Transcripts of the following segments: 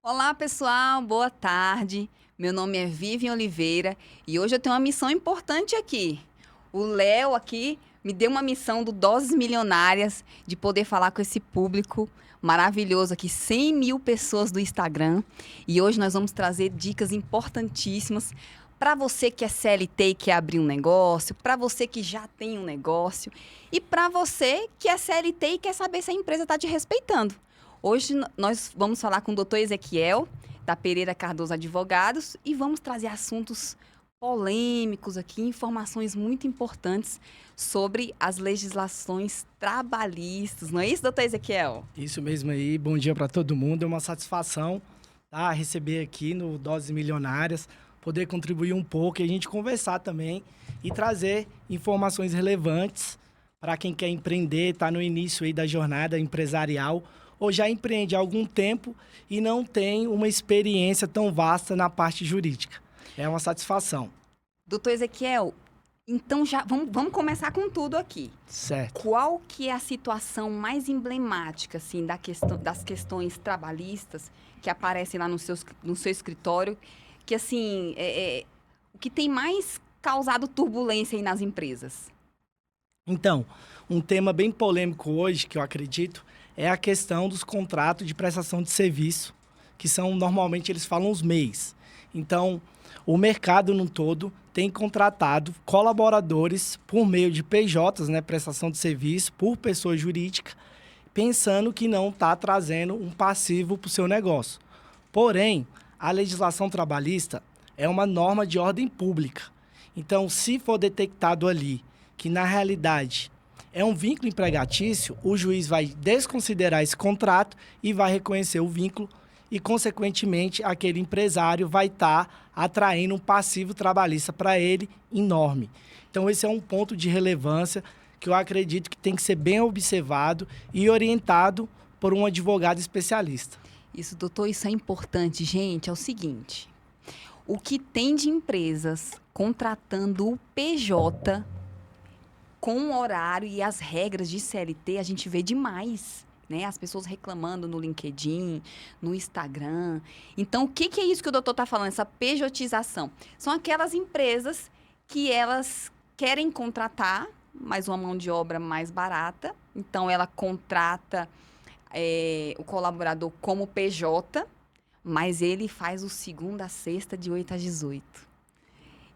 Olá, pessoal, boa tarde. Meu nome é Vivian Oliveira e hoje eu tenho uma missão importante aqui. O Léo aqui me deu uma missão do Doses Milionárias de poder falar com esse público maravilhoso aqui, 100 mil pessoas do Instagram. E hoje nós vamos trazer dicas importantíssimas para você que é CLT e quer abrir um negócio, para você que já tem um negócio e para você que é CLT e quer saber se a empresa está te respeitando. Hoje nós vamos falar com o doutor Ezequiel, da Pereira Cardoso Advogados, e vamos trazer assuntos polêmicos aqui, informações muito importantes sobre as legislações trabalhistas. Não é isso, doutor Ezequiel? Isso mesmo aí, bom dia para todo mundo. É uma satisfação, tá, receber aqui no Doses Milionárias, poder contribuir um pouco e a gente conversar também e trazer informações relevantes para quem quer empreender, está no início aí da jornada empresarial ou já empreende há algum tempo e não tem uma experiência tão vasta na parte jurídica. É uma satisfação. Doutor Ezequiel, então já vamos começar com tudo aqui. Certo. Qual que é a situação mais emblemática assim, das questões trabalhistas que aparecem lá no seu escritório, que assim, o que tem mais causado turbulência aí nas empresas? Então, um tema bem polêmico hoje, que eu acredito, é a questão dos contratos de prestação de serviço, que são, normalmente, eles falam os MEIs. Então, o mercado no todo tem contratado colaboradores por meio de PJs, né, prestação de serviço, por pessoa jurídica, pensando que não está trazendo um passivo para o seu negócio. Porém, a legislação trabalhista é uma norma de ordem pública. Então, se for detectado ali que, na realidade, é um vínculo empregatício, o juiz vai desconsiderar esse contrato e vai reconhecer o vínculo e, consequentemente, aquele empresário vai estar atraindo um passivo trabalhista para ele enorme. Então, esse é um ponto de relevância que eu acredito que tem que ser bem observado e orientado por um advogado especialista. Isso, doutor, isso é importante, gente. É o seguinte, o que tem de empresas contratando o PJ com o horário e as regras de CLT, a gente vê demais, né? As pessoas reclamando no LinkedIn, no Instagram. Então, o que é isso que o doutor está falando, essa pejotização? São aquelas empresas que elas querem contratar, mas uma mão de obra mais barata. Então, ela contrata o colaborador como PJ, mas ele faz o segunda a sexta, de 8 às 18.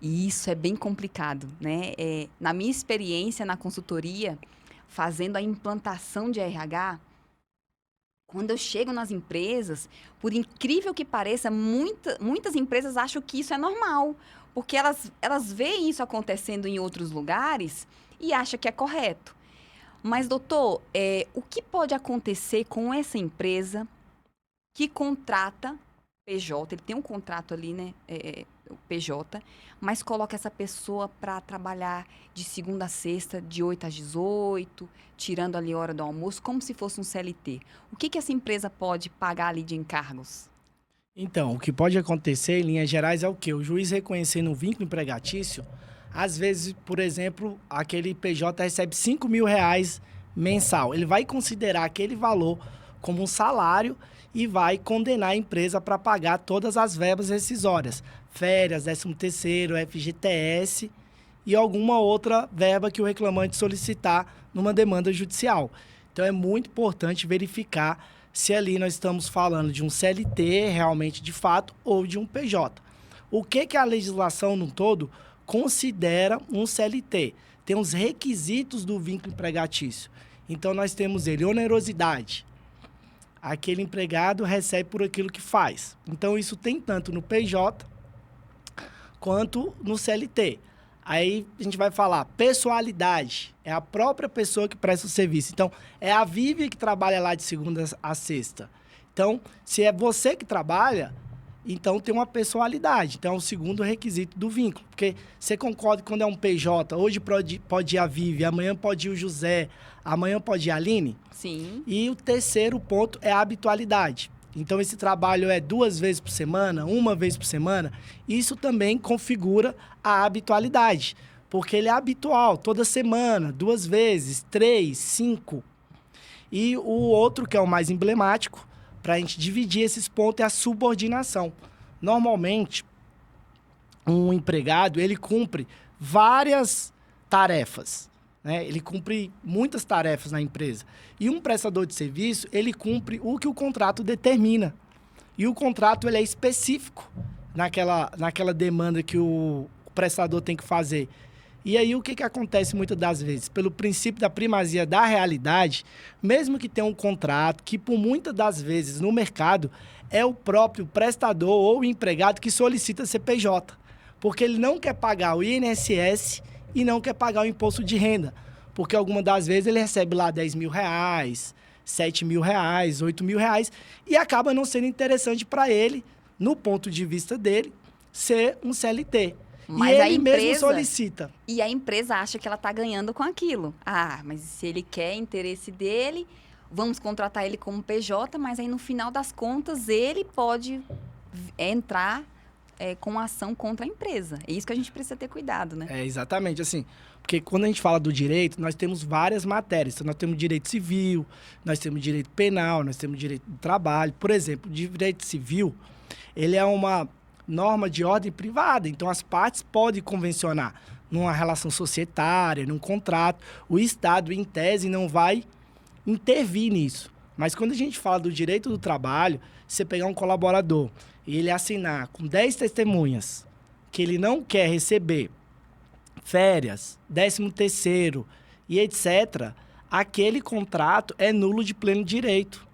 E isso é bem complicado, né? Na minha experiência na consultoria, fazendo a implantação de RH, quando eu chego nas empresas, por incrível que pareça, muitas empresas acham que isso é normal, porque elas veem isso acontecendo em outros lugares e acham que é correto. Mas, doutor, o que pode acontecer com essa empresa que contrata PJ, ele tem um contrato ali, né, o PJ, mas coloca essa pessoa para trabalhar de segunda a sexta, de 8 às 18, tirando ali a hora do almoço, como se fosse um CLT. O que essa empresa pode pagar ali de encargos? Então, o que pode acontecer, em linhas gerais, é o quê? O juiz reconhecendo um vínculo empregatício, às vezes, por exemplo, aquele PJ recebe R$ 5.000 mensal. Ele vai considerar aquele valor como um salário e vai condenar a empresa para pagar todas as verbas rescisórias. Férias, 13º, FGTS e alguma outra verba que o reclamante solicitar numa demanda judicial. Então, é muito importante verificar se ali nós estamos falando de um CLT realmente de fato ou de um PJ. O que a legislação no todo considera um CLT? Tem os requisitos do vínculo empregatício. Então, nós temos ele, onerosidade. Aquele empregado recebe por aquilo que faz. Então, isso tem tanto no PJ quanto no CLT. Aí a gente vai falar pessoalidade. É a própria pessoa que presta o serviço. Então, é a Vivi que trabalha lá de segunda a sexta. Então, se é você que trabalha, então tem uma pessoalidade. Então, é o segundo requisito do vínculo. Porque você concorda que quando é um PJ, hoje pode ir a Vivi, amanhã pode ir o José, amanhã pode ir a Aline? Sim. E o terceiro ponto é a habitualidade. Então, esse trabalho é 2 vezes por semana, 1 vez por semana. Isso também configura a habitualidade, porque ele é habitual, toda semana, 2 vezes, 3, 5. E o outro, que é o mais emblemático, para a gente dividir esses pontos é a subordinação. Normalmente, um empregado, ele cumpre várias tarefas, né? Ele cumpre muitas tarefas na empresa. E um prestador de serviço, ele cumpre o que o contrato determina. E o contrato ele é específico naquela demanda que o prestador tem que fazer. E aí o que acontece muitas das vezes? Pelo princípio da primazia da realidade, mesmo que tenha um contrato, que por muitas das vezes no mercado é o próprio prestador ou o empregado que solicita CPJ. Porque ele não quer pagar o INSS e não quer pagar o imposto de renda. Porque algumas das vezes ele recebe lá R$10.000, R$7.000, R$8.000 e acaba não sendo interessante para ele, no ponto de vista dele, ser um CLT. Mas e ele a empresa, mesmo solicita. E a empresa acha que ela está ganhando com aquilo. Ah, mas se ele quer interesse dele, vamos contratar ele como PJ, mas aí no final das contas ele pode entrar com ação contra a empresa. É isso que a gente precisa ter cuidado, né? É, exatamente, assim, porque quando a gente fala do direito, nós temos várias matérias. Então, nós temos direito civil, nós temos direito penal, nós temos direito do trabalho. Por exemplo, o direito civil, ele é uma norma de ordem privada, então as partes podem convencionar numa relação societária, num contrato. O Estado, em tese, não vai intervir nisso. Mas quando a gente fala do direito do trabalho, você pegar um colaborador e ele assinar com 10 testemunhas que ele não quer receber férias, 13º e etc., aquele contrato é nulo de pleno direito.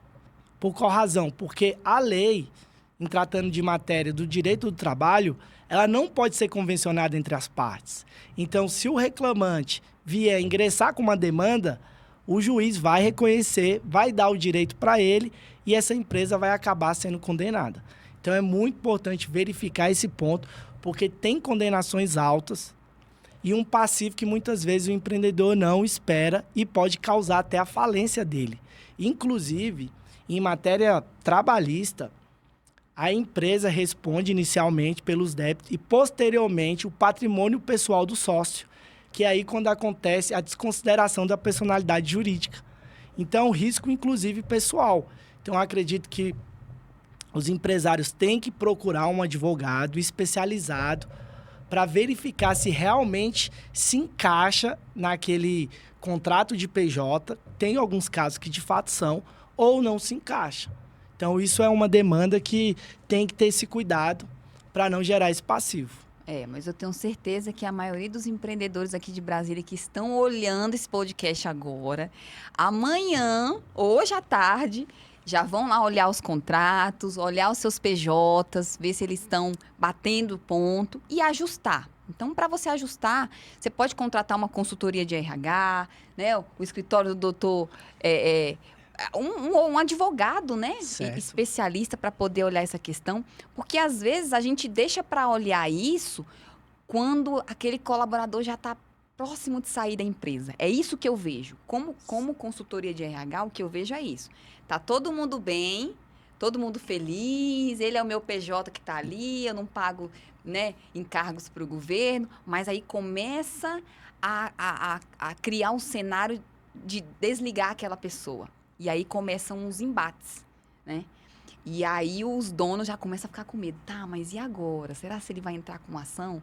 Por qual razão? Porque a lei, em tratando de matéria do direito do trabalho, ela não pode ser convencionada entre as partes. Então, se o reclamante vier ingressar com uma demanda, o juiz vai reconhecer, vai dar o direito para ele e essa empresa vai acabar sendo condenada. Então, é muito importante verificar esse ponto, porque tem condenações altas e um passivo que muitas vezes o empreendedor não espera e pode causar até a falência dele. Inclusive, em matéria trabalhista, a empresa responde inicialmente pelos débitos e, posteriormente, o patrimônio pessoal do sócio, que é aí quando acontece a desconsideração da personalidade jurídica. Então, risco, inclusive, pessoal. Então, eu acredito que os empresários têm que procurar um advogado especializado para verificar se realmente se encaixa naquele contrato de PJ. Tem alguns casos que, de fato, são, ou não se encaixa. Então, isso é uma demanda que tem que ter esse cuidado para não gerar esse passivo. Mas eu tenho certeza que a maioria dos empreendedores aqui de Brasília que estão olhando esse podcast agora, amanhã, hoje à tarde, já vão lá olhar os contratos, olhar os seus PJs, ver se eles estão batendo ponto e ajustar. Então, para você ajustar, você pode contratar uma consultoria de RH, né? O escritório do doutor... Um advogado, né? Especialista para poder olhar essa questão. Porque, às vezes, a gente deixa para olhar isso quando aquele colaborador já está próximo de sair da empresa. É isso que eu vejo. Como consultoria de RH, o que eu vejo é isso. Tá todo mundo bem, todo mundo feliz, ele é o meu PJ que está ali, eu não pago, né, encargos para o governo, mas aí começa a criar um cenário de desligar aquela pessoa. E aí começam os embates, né? E aí os donos já começam a ficar com medo. Tá, mas e agora? Será que ele vai entrar com ação?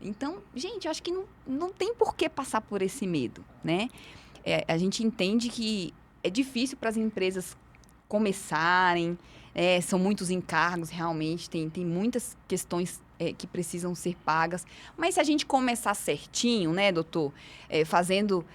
Então, gente, eu acho que não tem por que passar por esse medo, né? A gente entende que é difícil para as empresas começarem, são muitos encargos, realmente, tem muitas questões que precisam ser pagas. Mas se a gente começar certinho, né, doutor, fazendo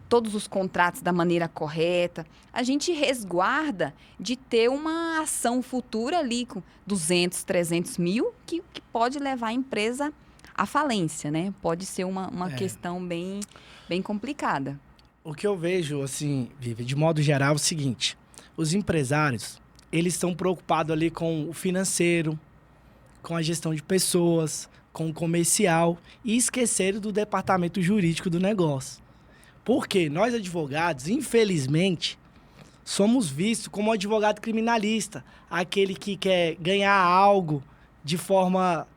todos os contratos da maneira correta, a gente resguarda de ter uma ação futura ali com 200, 300 mil, que pode levar a empresa à falência, né? Pode ser uma questão bem complicada. O que eu vejo, assim, Vivi, de modo geral, é o seguinte: os empresários, eles estão preocupados ali com o financeiro, com a gestão de pessoas, com o comercial e esqueceram do departamento jurídico do negócio. Porque nós, advogados, infelizmente, somos vistos como advogado criminalista, aquele que quer ganhar algo de forma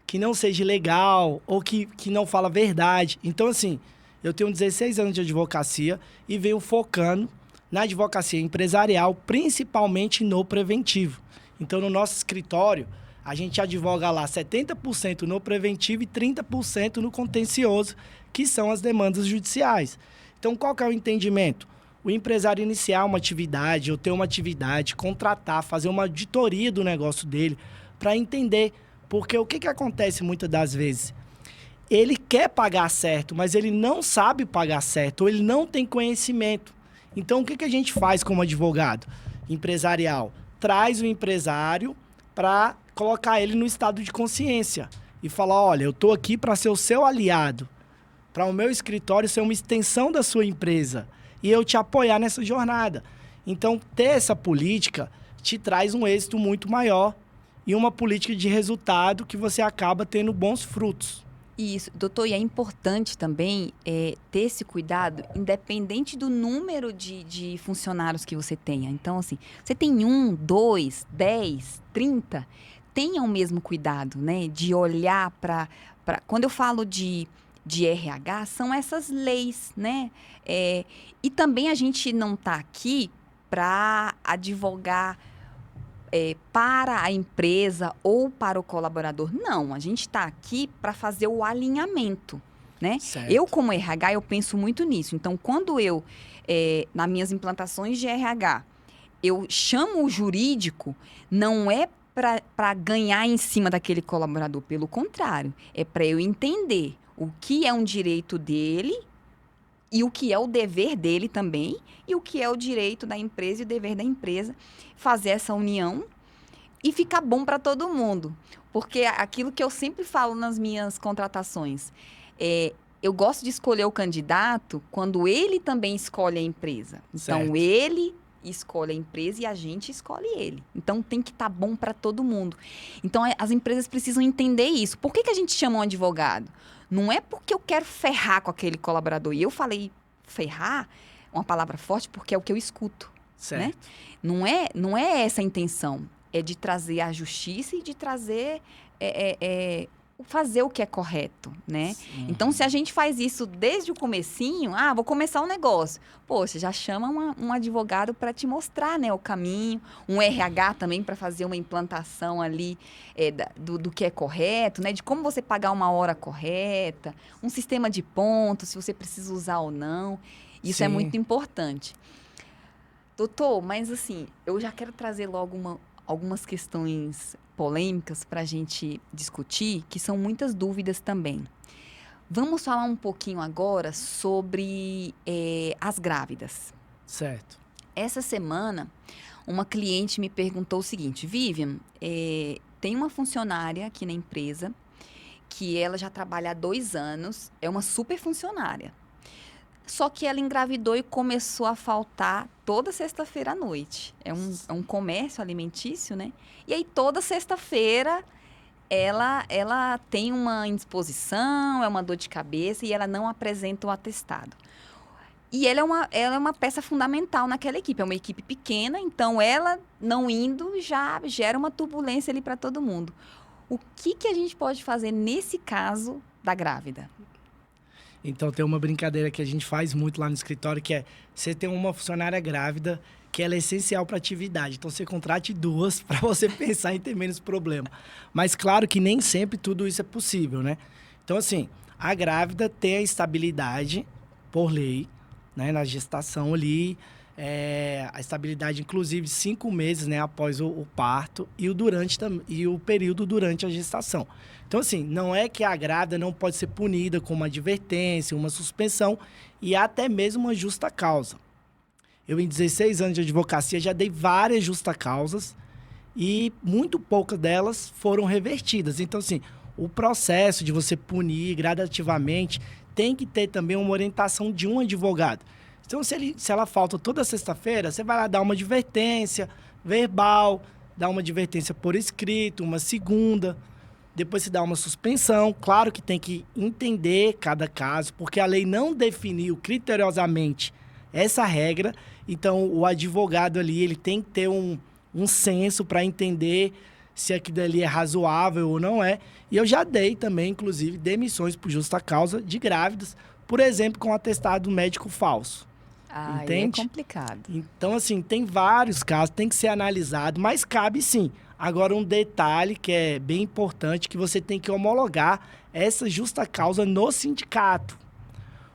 que não seja legal ou que não fala a verdade. Então, assim, eu tenho 16 anos de advocacia e venho focando na advocacia empresarial, principalmente no preventivo. Então, no nosso escritório, a gente advoga lá 70% no preventivo e 30% no contencioso, que são as demandas judiciais. Então, qual que é o entendimento? O empresário iniciar uma atividade, ou ter uma atividade, contratar, fazer uma auditoria do negócio dele, para entender. Porque o que acontece muitas das vezes? Ele quer pagar certo, mas ele não sabe pagar certo, ou ele não tem conhecimento. Então, o que a gente faz como advogado empresarial? Traz o empresário para colocar ele no estado de consciência e falar, olha, eu estou aqui para ser o seu aliado, para o meu escritório ser uma extensão da sua empresa e eu te apoiar nessa jornada. Então, ter essa política te traz um êxito muito maior e uma política de resultado que você acaba tendo bons frutos. Isso, doutor, e é importante também ter esse cuidado, independente do número de funcionários que você tenha. Então, assim, você tem 1, 2, 10, 30, tenha o mesmo cuidado, né? De olhar para... Quando eu falo de RH, são essas leis, né? E também a gente não está aqui para advogar para a empresa ou para o colaborador. Não, a gente está aqui para fazer o alinhamento, né? Certo. Eu, como RH, eu penso muito nisso. Então, quando eu, nas minhas implantações de RH, eu chamo o jurídico, não é para ganhar em cima daquele colaborador. Pelo contrário, é para eu entender o que é um direito dele e o que é o dever dele também, e o que é o direito da empresa e o dever da empresa, fazer essa união e ficar bom para todo mundo. Porque aquilo que eu sempre falo nas minhas contratações, eu gosto de escolher o candidato quando ele também escolhe a empresa. Então, Certo. ele escolhe a empresa e a gente escolhe ele. Então, tem que estar bom para todo mundo. Então, as empresas precisam entender isso. Por que a gente chama um advogado? Não é porque eu quero ferrar com aquele colaborador. E eu falei ferrar, uma palavra forte, porque é o que eu escuto. Certo. Né? Não é essa a intenção. É de trazer a justiça e de trazer... fazer o que é correto, né? Sim. Então, se a gente faz isso desde o comecinho, vou começar um negócio. Poxa, já chama um advogado para te mostrar, né, o caminho, um RH também para fazer uma implantação ali do que é correto, né? De como você pagar uma hora correta, um sistema de pontos, se você precisa usar ou não. Isso é Sim. muito importante. Doutor, mas assim, eu já quero trazer logo algumas questões polêmicas para a gente discutir, que são muitas dúvidas também. Vamos falar um pouquinho agora sobre as grávidas. Certo. Essa semana, uma cliente me perguntou o seguinte: Vivian, tem uma funcionária aqui na empresa que ela já trabalha há 2 anos, é uma super funcionária. Só que ela engravidou e começou a faltar toda sexta-feira à noite. É um comércio alimentício, né? E aí, toda sexta-feira, ela tem uma indisposição, é uma dor de cabeça e ela não apresenta o atestado. E ela é uma peça fundamental naquela equipe. É uma equipe pequena, então ela não indo já gera uma turbulência ali para todo mundo. O que a gente pode fazer nesse caso da grávida? Então, tem uma brincadeira que a gente faz muito lá no escritório, que é você tem uma funcionária grávida, que ela é essencial para a atividade. Então, você contrate 2 para você pensar em ter menos problema. Mas, claro que nem sempre tudo isso é possível, né? Então, assim, a grávida tem a estabilidade, por lei, né, na gestação ali, a estabilidade, inclusive, 5 meses, né, após o parto e o período durante a gestação. Então, assim, não é que a grávida não pode ser punida com uma advertência, uma suspensão e até mesmo uma justa causa. Eu, em 16 anos de advocacia, já dei várias justas causas e muito poucas delas foram revertidas. Então, assim, o processo de você punir gradativamente tem que ter também uma orientação de um advogado. Então, se ela falta toda sexta-feira, você vai lá dar uma advertência verbal, dar uma advertência por escrito, uma segunda, depois se dá uma suspensão. Claro que tem que entender cada caso, porque a lei não definiu criteriosamente essa regra. Então, o advogado ali, ele tem que ter um senso para entender se aquilo ali é razoável ou não é. E eu já dei também, inclusive, demissões por justa causa de grávidas, por exemplo, com atestado médico falso. Aí entende? é complicado. Então, assim, tem vários casos, tem que ser analisado, mas cabe sim. Agora, um detalhe que é bem importante, que você tem que homologar essa justa causa no sindicato.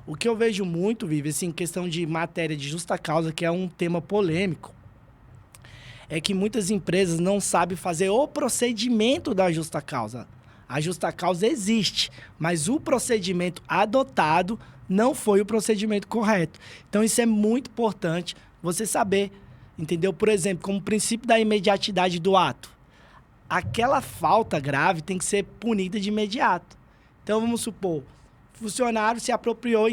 O que eu vejo muito, Vivi, assim, questão de matéria de justa causa, que é um tema polêmico, é que muitas empresas não sabem fazer o procedimento da justa causa. A justa causa existe, mas o procedimento adotado não foi o procedimento correto. Então, isso é muito importante você saber, entendeu? Por exemplo, como princípio da imediatidade do ato. Aquela falta grave tem que ser punida de imediato. Então, vamos supor, o funcionário se apropriou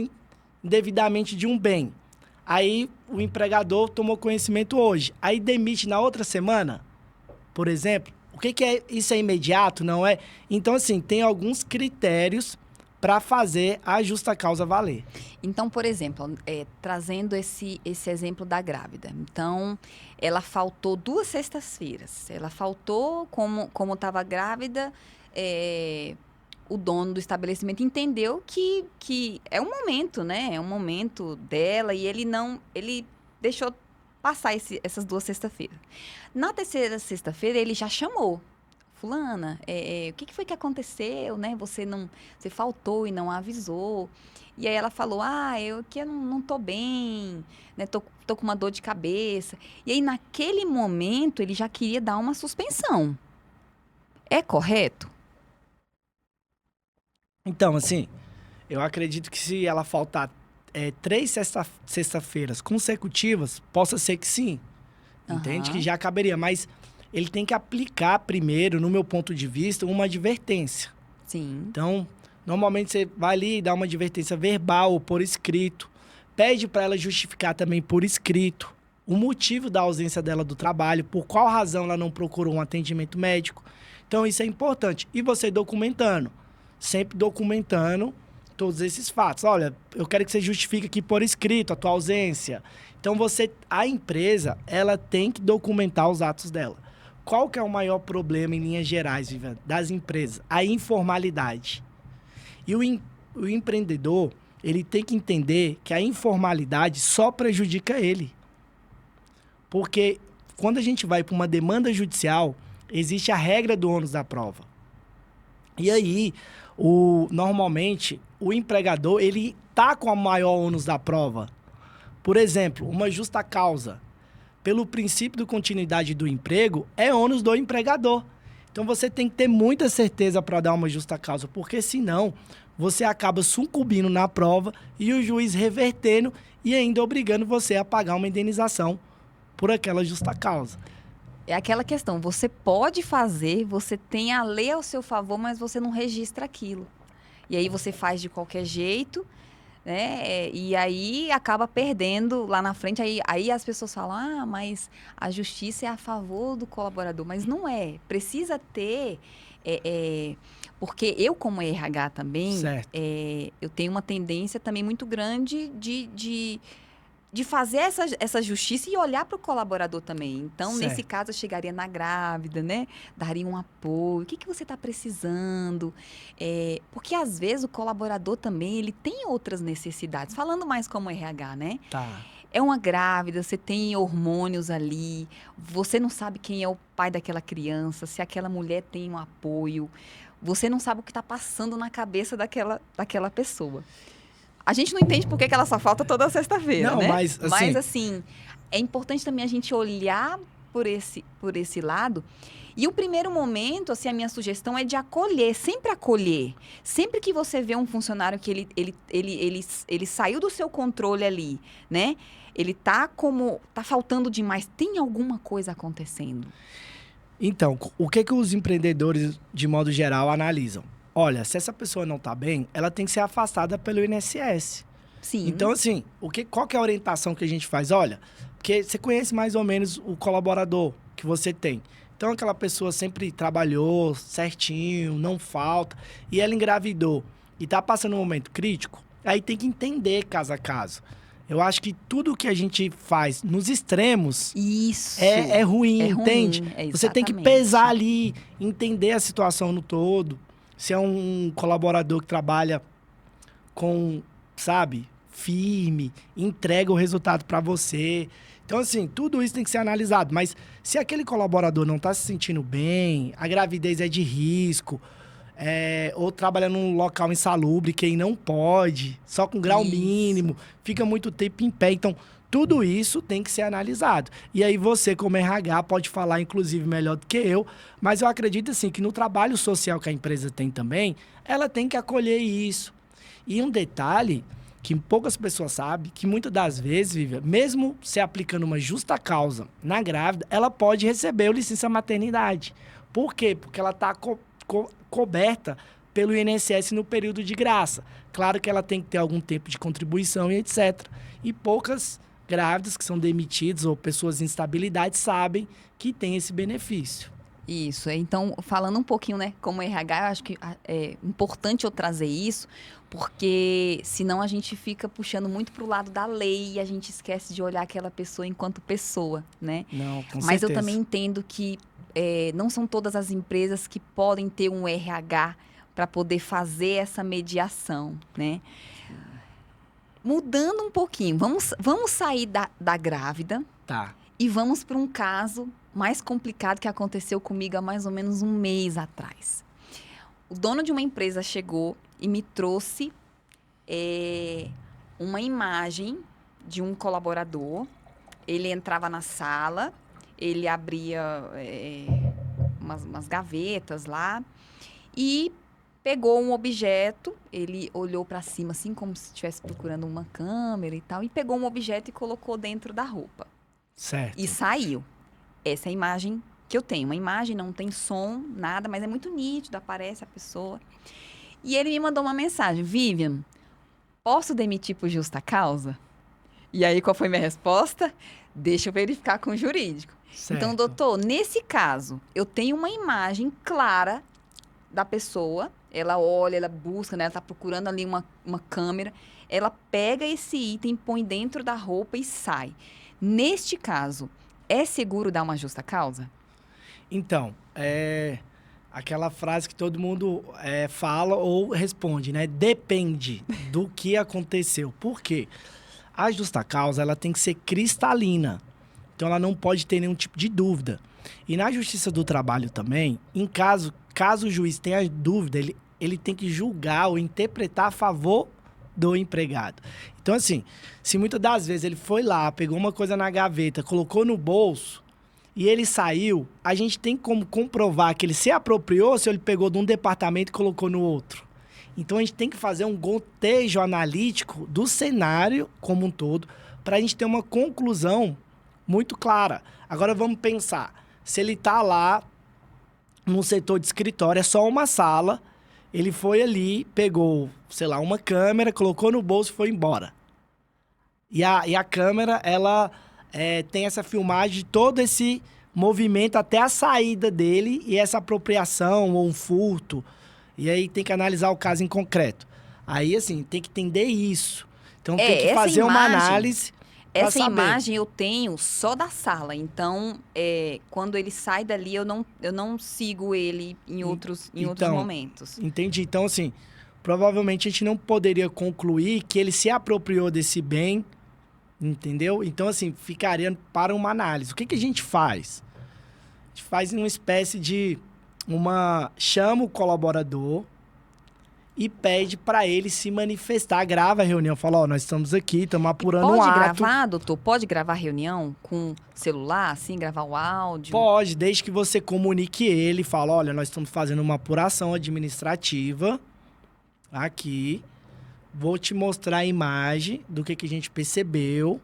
indevidamente de um bem. Aí, o empregador tomou conhecimento hoje. Aí, demite na outra semana, por exemplo. O que é isso? É imediato, não é? Então, assim, tem alguns critérios para fazer a justa causa valer. Então, por exemplo, trazendo esse exemplo da grávida. Então, ela faltou 2 sextas-feiras. Ela faltou, como estava grávida, o dono do estabelecimento entendeu que é um momento, né? É um momento dela e ele deixou passar essas 2 sextas-feiras. Na terceira sexta-feira, ele já chamou. Fulana, o que foi que aconteceu, né? Você faltou e não avisou. E aí ela falou, eu não tô bem, né? Tô com uma dor de cabeça. E aí, naquele momento, ele já queria dar uma suspensão. É correto? Então, assim, eu acredito que se ela faltar 3 sexta-feiras consecutivas, possa ser que sim. Entende? Que já caberia, mas ele tem que aplicar primeiro, no meu ponto de vista, uma advertência. Sim. Então, normalmente você vai ali e dá uma advertência verbal ou por escrito. Pede para ela justificar também por escrito o motivo da ausência dela do trabalho, por qual razão ela não procurou um atendimento médico. Então, isso é importante. E você documentando, sempre documentando todos esses fatos. Olha, eu quero que você justifique aqui por escrito a tua ausência. Então, a empresa, ela tem que documentar os atos dela. Qual que é o maior problema, em linhas gerais, Viviane, das empresas? A informalidade. E o empreendedor, ele tem que entender que a informalidade só prejudica ele. Porque quando a gente vai para uma demanda judicial, existe a regra do ônus da prova. E aí, normalmente, o empregador, ele tá com a maior ônus da prova. Por exemplo, uma justa causa, pelo princípio de continuidade do emprego, é ônus do empregador. Então, você tem que ter muita certeza para dar uma justa causa, porque senão você acaba sucumbindo na prova e o juiz revertendo e ainda obrigando você a pagar uma indenização por aquela justa causa. É aquela questão, você pode fazer, você tem a lei ao seu favor, mas você não registra aquilo. E aí você faz de qualquer jeito, né? E aí acaba perdendo lá na frente. Aí as pessoas falam, mas a justiça é a favor do colaborador. Mas não é. Precisa ter... porque eu, como RH também, eu tenho uma tendência também muito grande de fazer essa justiça e olhar para o colaborador também. Então, nesse caso, eu chegaria na grávida, né? Daria um apoio. O que você está precisando? Porque, às vezes, o colaborador também, ele tem outras necessidades. Falando mais como RH, né? Tá. É uma grávida, você tem hormônios ali, você não sabe quem é o pai daquela criança, se aquela mulher tem um apoio. Você não sabe o que está passando na cabeça daquela pessoa. A gente não entende por que ela só falta toda sexta-feira, né? Mas assim, é importante também a gente olhar por esse lado. E o primeiro momento, assim, a minha sugestão é de acolher, sempre acolher. Sempre que você vê um funcionário que ele saiu do seu controle ali, né? Ele tá faltando demais, tem alguma coisa acontecendo. Então, o que os empreendedores, de modo geral, analisam? Olha, se essa pessoa não está bem, ela tem que ser afastada pelo INSS. Sim. Então, assim, qual que é a orientação que a gente faz? Olha, porque você conhece mais ou menos o colaborador que você tem. Então, aquela pessoa sempre trabalhou certinho, não falta, e ela engravidou e está passando um momento crítico, aí tem que entender caso a caso. Eu acho que tudo que a gente faz nos extremos é ruim, entende? Você tem que pesar ali, entender a situação no todo. Se é um colaborador que trabalha com, firme, entrega o resultado para você. Então, assim, tudo isso tem que ser analisado. Mas se aquele colaborador não está se sentindo bem, a gravidez é de risco, ou trabalha num local insalubre, quem não pode, só com grau mínimo, fica muito tempo em pé. Então, tudo isso tem que ser analisado. E aí você, como RH, pode falar, inclusive, melhor do que eu, mas eu acredito, assim, que no trabalho social que a empresa tem também, ela tem que acolher isso. E um detalhe que poucas pessoas sabem, que muitas das vezes, Vivian, mesmo se aplicando uma justa causa na grávida, ela pode receber o licença maternidade. Por quê? Porque ela está coberta pelo INSS no período de graça. Claro que ela tem que ter algum tempo de contribuição e etc. E poucas grávidas que são demitidas ou pessoas em instabilidade sabem que tem esse benefício. Isso. Então, falando um pouquinho, né, como RH, eu acho que é importante eu trazer isso, porque senão a gente fica puxando muito para o lado da lei e a gente esquece de olhar aquela pessoa enquanto pessoa, né? Não, com Mas certeza. eu também entendo que não são todas as empresas que podem ter um RH para poder fazer essa mediação, né? Mudando um pouquinho, vamos sair da grávida e vamos para um caso mais complicado que aconteceu comigo há mais ou menos um mês atrás. O dono de uma empresa chegou e me trouxe uma imagem de um colaborador. Ele entrava na sala, ele abria umas gavetas lá e pegou um objeto, ele olhou para cima assim como se estivesse procurando uma câmera e tal, e pegou um objeto e colocou dentro da roupa. Certo. E saiu. Essa é a imagem que eu tenho. Uma imagem, não tem som, nada, mas é muito nítido, aparece a pessoa. E ele me mandou uma mensagem: Vivian, posso demitir por justa causa? E aí, qual foi minha resposta? Deixa eu verificar com o jurídico. Certo. Então, doutor, nesse caso, eu tenho uma imagem clara da pessoa, ela olha, ela busca, né? Ela está procurando ali uma câmera, ela pega esse item, põe dentro da roupa e sai. Neste caso, é seguro dar uma justa causa? Então, aquela frase que todo mundo fala ou responde, né? Depende do que aconteceu. Por quê? A justa causa, ela tem que ser cristalina. Então, ela não pode ter nenhum tipo de dúvida. E na Justiça do Trabalho também, caso o juiz tenha dúvida, ele tem que julgar ou interpretar a favor do empregado. Então, assim, se muitas das vezes ele foi lá, pegou uma coisa na gaveta, colocou no bolso e ele saiu, a gente tem como comprovar que ele se apropriou se ele pegou de um departamento e colocou no outro. Então, a gente tem que fazer um cotejo analítico do cenário como um todo para a gente ter uma conclusão muito clara. Agora, vamos pensar. Se ele está lá num setor de escritório, é só uma sala, ele foi ali, pegou, sei lá, uma câmera, colocou no bolso e foi embora. E a câmera, ela tem essa filmagem de todo esse movimento até a saída dele e essa apropriação ou um furto. E aí tem que analisar o caso em concreto. Aí, assim, tem que entender isso. Então tem que fazer uma análise. Essa imagem eu tenho só da sala. Então, quando ele sai dali, eu não sigo ele em outros momentos. Entendi. Então, assim, provavelmente a gente não poderia concluir que ele se apropriou desse bem, entendeu? Então, assim, ficaria para uma análise. O que a gente faz? A gente faz uma espécie de chama o colaborador e pede para ele se manifestar, grava a reunião, fala, nós estamos aqui, estamos apurando um ato. Pode gravar, doutor? Pode gravar a reunião com celular, assim, gravar o áudio? Pode, desde que você comunique ele, fala, olha, nós estamos fazendo uma apuração administrativa aqui, vou te mostrar a imagem do que a gente percebeu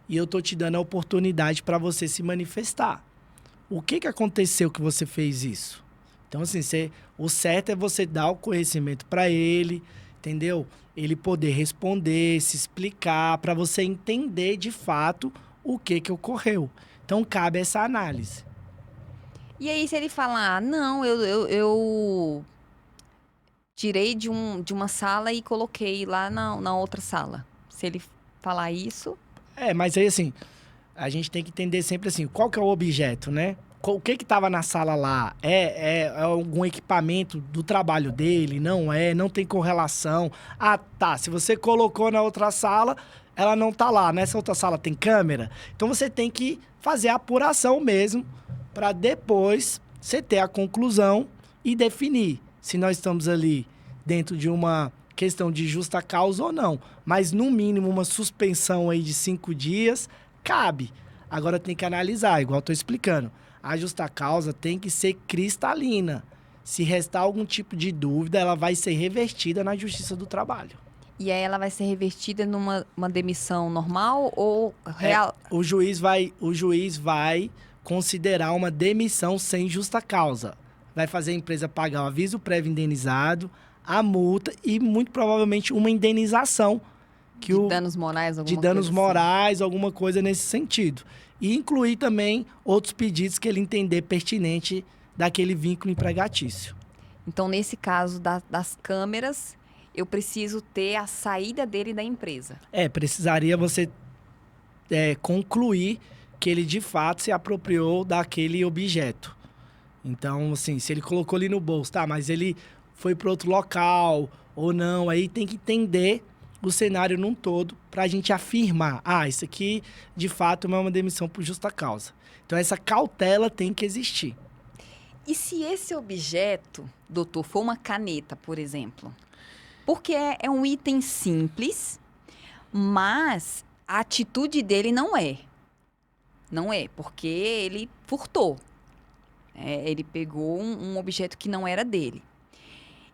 e eu tô te dando a oportunidade para você se manifestar. O que aconteceu que você fez isso? Então, assim, o certo é você dar o conhecimento para ele, entendeu? Ele poder responder, se explicar, para você entender de fato o que ocorreu. Então, cabe essa análise. E aí, se ele falar, não, eu tirei de uma sala e coloquei lá na outra sala. Se ele falar isso... Mas aí, assim, a gente tem que entender sempre assim, qual que é o objeto, né? O que estava na sala lá? É algum equipamento do trabalho dele? Não é? Não tem correlação? Ah, tá. Se você colocou na outra sala, ela não tá lá. Nessa outra sala tem câmera? Então você tem que fazer a apuração mesmo para depois você ter a conclusão e definir se nós estamos ali dentro de uma questão de justa causa ou não. Mas, no mínimo, uma suspensão aí de 5 dias cabe. Agora tem que analisar, igual eu estou explicando. A justa causa tem que ser cristalina. Se restar algum tipo de dúvida, ela vai ser revertida na Justiça do Trabalho. E aí ela vai ser revertida numa demissão normal ou real? O juiz vai considerar uma demissão sem justa causa. Vai fazer a empresa pagar o aviso prévio indenizado, a multa e, muito provavelmente, uma indenização. Danos morais, alguma coisa. De danos morais, alguma coisa nesse sentido. E incluir também outros pedidos que ele entender pertinente daquele vínculo empregatício. Então, nesse caso das câmeras, eu preciso ter a saída dele da empresa. Precisaria você concluir que ele, de fato, se apropriou daquele objeto. Então, assim, se ele colocou ali no bolso, tá, mas ele foi para outro local ou não, aí tem que entender o cenário num todo para a gente afirmar, isso aqui de fato não é uma demissão por justa causa. Então essa cautela tem que existir. E se esse objeto, doutor, for uma caneta, por exemplo? Porque é um item simples, mas a atitude dele não é. Não é, porque ele furtou. Ele pegou um objeto que não era dele.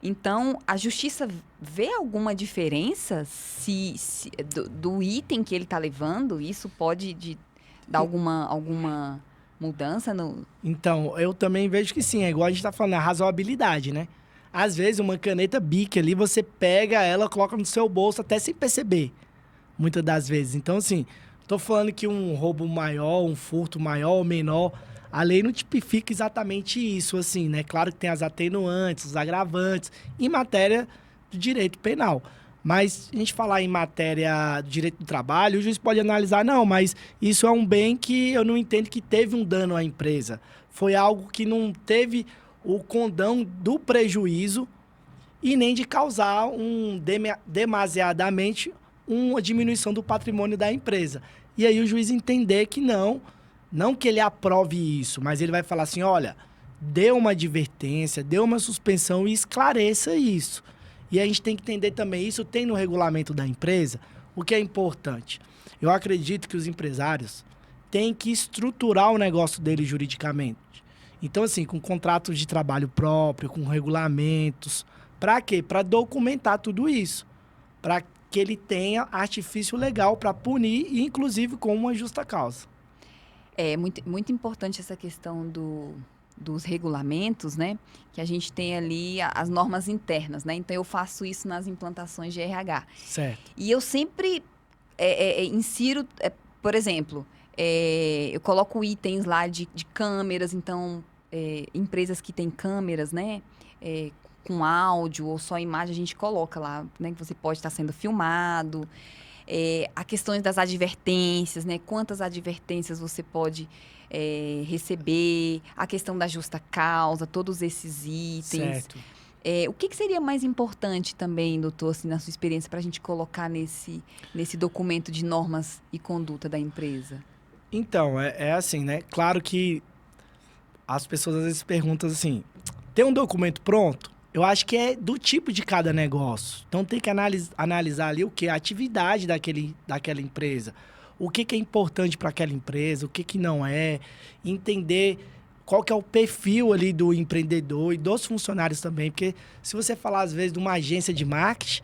Então, a justiça vê alguma diferença do item que ele está levando? Isso pode dar alguma mudança? Então, eu também vejo que sim. É igual a gente está falando, a razoabilidade, né? Às vezes, uma caneta Bic ali, você pega ela, coloca no seu bolso até sem perceber. Muitas das vezes. Então, assim, estou falando que um roubo maior, um furto maior ou menor, a lei não tipifica exatamente isso, assim, né? Claro que tem as atenuantes, os agravantes, em matéria do direito penal. Mas a gente falar em matéria do direito do trabalho, o juiz pode analisar, não, mas isso é um bem que eu não entendo que teve um dano à empresa. Foi algo que não teve o condão do prejuízo e nem de causar demasiadamente uma diminuição do patrimônio da empresa. E aí o juiz entender que não que ele aprove isso, mas ele vai falar assim, olha, dê uma advertência, dê uma suspensão e esclareça isso. E a gente tem que entender também, isso tem no regulamento da empresa, o que é importante. Eu acredito que os empresários têm que estruturar o negócio deles juridicamente. Então, assim, com contratos de trabalho próprio, com regulamentos. Para quê? Para documentar tudo isso. Para que ele tenha artifício legal para punir, inclusive com uma justa causa. É muito importante essa questão dos regulamentos, né? Que a gente tem ali as normas internas, né? Então, eu faço isso nas implantações de RH. Certo. E eu sempre insiro, por exemplo, eu coloco itens lá de câmeras, então, empresas que têm câmeras, né? Com áudio ou só imagem, a gente coloca lá, né? Que você pode estar sendo filmado. A questão das advertências, né? Quantas advertências você pode receber, a questão da justa causa, todos esses itens. Certo. O que seria mais importante também, doutor, assim, na sua experiência, para a gente colocar nesse documento de normas e conduta da empresa? Então, é assim, né? Claro que as pessoas às vezes perguntam assim, tem um documento pronto? Eu acho que é do tipo de cada negócio. Então, tem que analisar ali o que? A atividade daquela empresa. O que é importante para aquela empresa, o que não é. Entender qual que é o perfil ali do empreendedor e dos funcionários também. Porque se você falar, às vezes, de uma agência de marketing,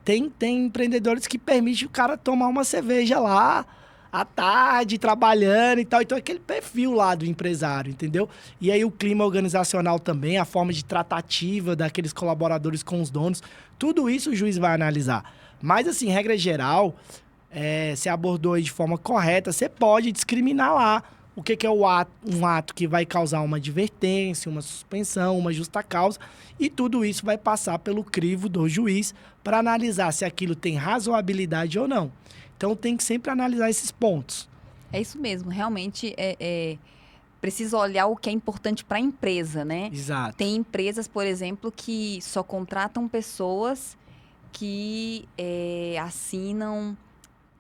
tem empreendedores que permitem o cara tomar uma cerveja lá à tarde, trabalhando e tal. Então, aquele perfil lá do empresário, entendeu? E aí, o clima organizacional também, a forma de tratativa daqueles colaboradores com os donos, tudo isso o juiz vai analisar. Mas, assim, regra geral, você abordou aí de forma correta, você pode discriminar lá o que é um ato que vai causar uma advertência, uma suspensão, uma justa causa, e tudo isso vai passar pelo crivo do juiz para analisar se aquilo tem razoabilidade ou não. Então, tem que sempre analisar esses pontos. É isso mesmo, realmente precisa olhar o que é importante para a empresa, né? Exato. Tem empresas, por exemplo, que só contratam pessoas que assinam,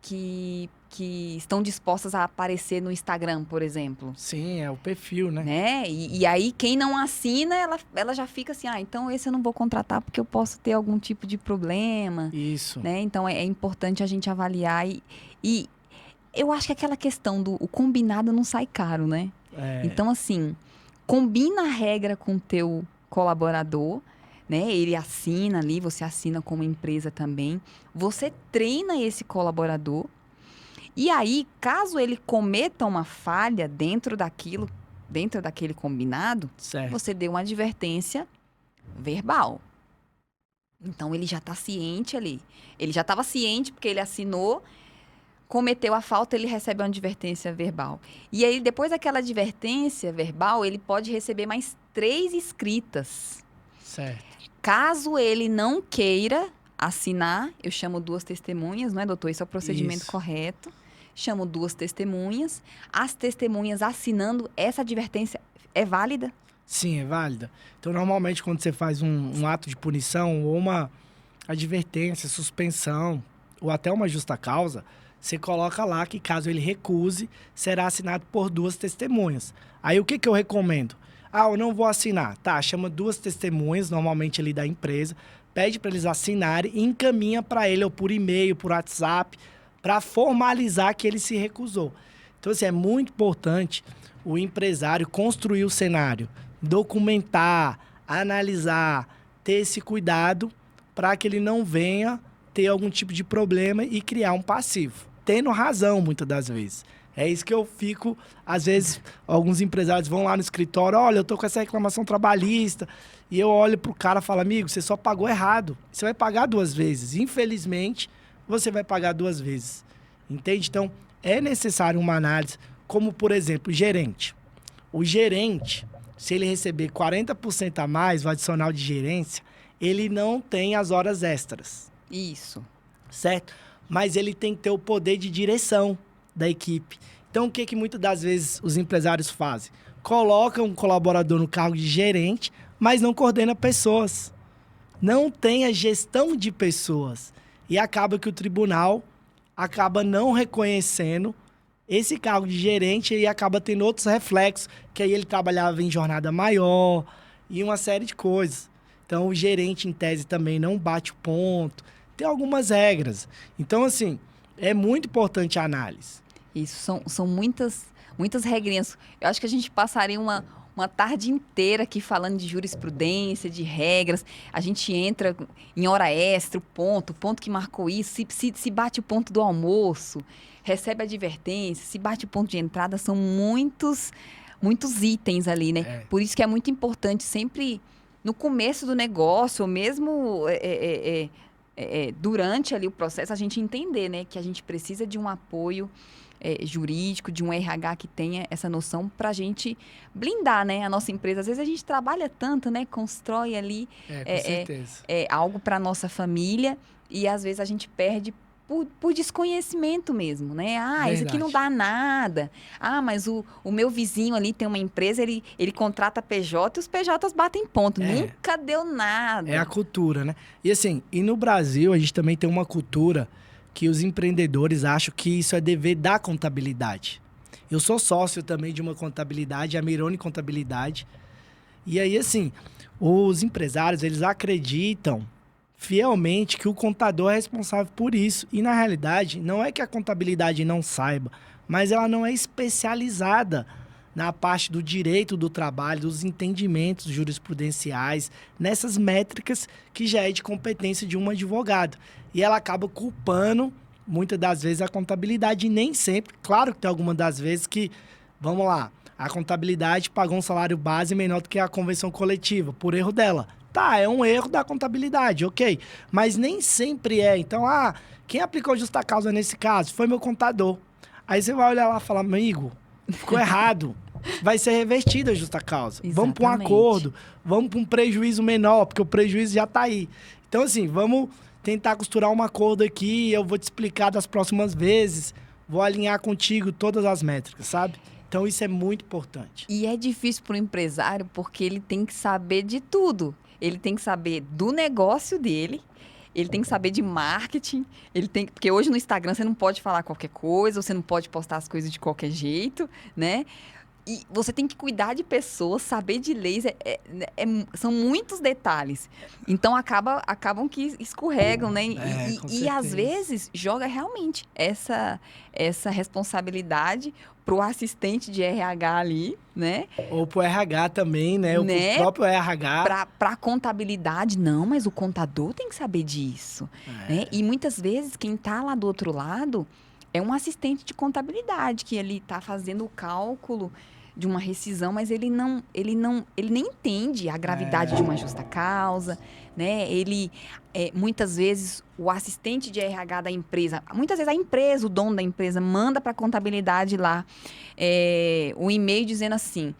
que estão dispostas a aparecer no Instagram, por exemplo. Sim, é o perfil, né? Né? E aí, quem não assina, ela já fica assim, então esse eu não vou contratar porque eu posso ter algum tipo de problema. Isso. Né? Então, é importante a gente avaliar. E eu acho que aquela questão do o combinado não sai caro, né? Então, assim, combina a regra com o teu colaborador, né? Ele assina ali, você assina como empresa também. Você treina esse colaborador. E aí, caso ele cometa uma falha dentro daquele combinado, Certo. você deu uma advertência verbal. Então, ele já está ciente ali. Ele já estava ciente porque ele assinou, cometeu a falta, ele recebe uma advertência verbal. E aí, depois daquela advertência verbal, ele pode receber mais 3 escritas. Certo. Caso ele não queira assinar, eu chamo 2 testemunhas, não é, doutor? Isso é o procedimento correto. Chamo 2 testemunhas. As testemunhas assinando, essa advertência é válida? Sim, é válida. Então, normalmente, quando você faz um ato de punição ou uma advertência, suspensão ou até uma justa causa, você coloca lá que, caso ele recuse, será assinado por 2 testemunhas. Aí, o que eu recomendo? Eu não vou assinar. Tá, chama 2 testemunhas, normalmente ali da empresa, pede para eles assinarem e encaminha para ele, ou por e-mail, por WhatsApp, para formalizar que ele se recusou. Então, assim, é muito importante o empresário construir o cenário, documentar, analisar, ter esse cuidado para que ele não venha ter algum tipo de problema e criar um passivo. Tendo razão, muitas das vezes. É isso que eu fico, às vezes, alguns empresários vão lá no escritório, olha, eu tô com essa reclamação trabalhista, e eu olho pro cara e falo, amigo, você só pagou errado. Você vai pagar 2 vezes. Infelizmente, você vai pagar 2 vezes. Entende? Então, é necessário uma análise, como, por exemplo, o gerente. O gerente, se ele receber 40% a mais, o adicional de gerência, ele não tem as horas extras. Isso. Certo? Mas ele tem que ter o poder de direção da equipe. Então, o que muitas das vezes os empresários fazem? Colocam um colaborador no cargo de gerente, mas não coordena pessoas. Não tem a gestão de pessoas. E acaba que o tribunal acaba não reconhecendo esse cargo de gerente e acaba tendo outros reflexos, que aí ele trabalhava em jornada maior e uma série de coisas. Então, o gerente, em tese, também não bate o ponto. Tem algumas regras. Então, assim, é muito importante a análise. Isso, são muitas regrinhas. Eu acho que a gente passaria uma tarde inteira aqui falando de jurisprudência, de regras. A gente entra em hora extra, o ponto que marcou isso, se bate o ponto do almoço, recebe advertência, se bate o ponto de entrada, são muitos itens ali, né? Por isso que é muito importante sempre, no começo do negócio, ou mesmo durante ali o processo, a gente entender, né, que a gente precisa de um apoio jurídico, de um RH que tenha essa noção para a gente blindar, né, a nossa empresa. Às vezes a gente trabalha tanto, né, constrói ali com certeza. Algo para a nossa família e às vezes a gente perde por desconhecimento mesmo, né? Isso aqui não dá nada. Mas o meu vizinho ali tem uma empresa, ele contrata PJ e os PJs batem ponto. Nunca deu nada. É a cultura, né? E assim, no Brasil a gente também tem uma cultura que os empreendedores acham que isso é dever da contabilidade. Eu sou sócio também de uma contabilidade, a Mironi Contabilidade. E aí, assim, os empresários, eles acreditam fielmente que o contador é responsável por isso. E, na realidade, não é que a contabilidade não saiba, mas ela não é especializada na parte do direito do trabalho, dos entendimentos jurisprudenciais, nessas métricas que já é de competência de um advogado. E ela acaba culpando, muitas das vezes, a contabilidade, e nem sempre. Claro que tem algumas das vezes que, vamos lá, a contabilidade pagou um salário base menor do que a convenção coletiva, por erro dela. Tá, é um erro da contabilidade, ok. Mas nem sempre é. Então, quem aplicou justa causa nesse caso foi meu contador. Aí você vai olhar lá e falar, amigo, ficou errado. Vai ser revertida a justa causa. Exatamente. Vamos para um acordo, vamos para um prejuízo menor, porque o prejuízo já está aí. Então, assim, vamos tentar costurar um acordo aqui, eu vou te explicar das próximas vezes, vou alinhar contigo todas as métricas, sabe? Então, isso é muito importante. E é difícil para o empresário porque ele tem que saber de tudo. Ele tem que saber do negócio dele, ele tem que saber de marketing, porque hoje no Instagram você não pode falar qualquer coisa, você não pode postar as coisas de qualquer jeito, né? E você tem que cuidar de pessoas, saber de leis, são muitos detalhes. Então, acabam que escorregam, né? E às vezes, joga realmente essa responsabilidade pro assistente de RH ali, né? Ou pro RH também, né? Ou pro próprio RH. Pra contabilidade, não, mas o contador tem que saber disso, né? E muitas vezes, quem tá lá do outro lado é um assistente de contabilidade, que ele tá fazendo o cálculo de uma rescisão, mas ele nem entende a gravidade de uma justa causa, né? Muitas vezes, o assistente de RH da empresa, muitas vezes a empresa, o dono da empresa, manda para a contabilidade lá um e-mail dizendo assim,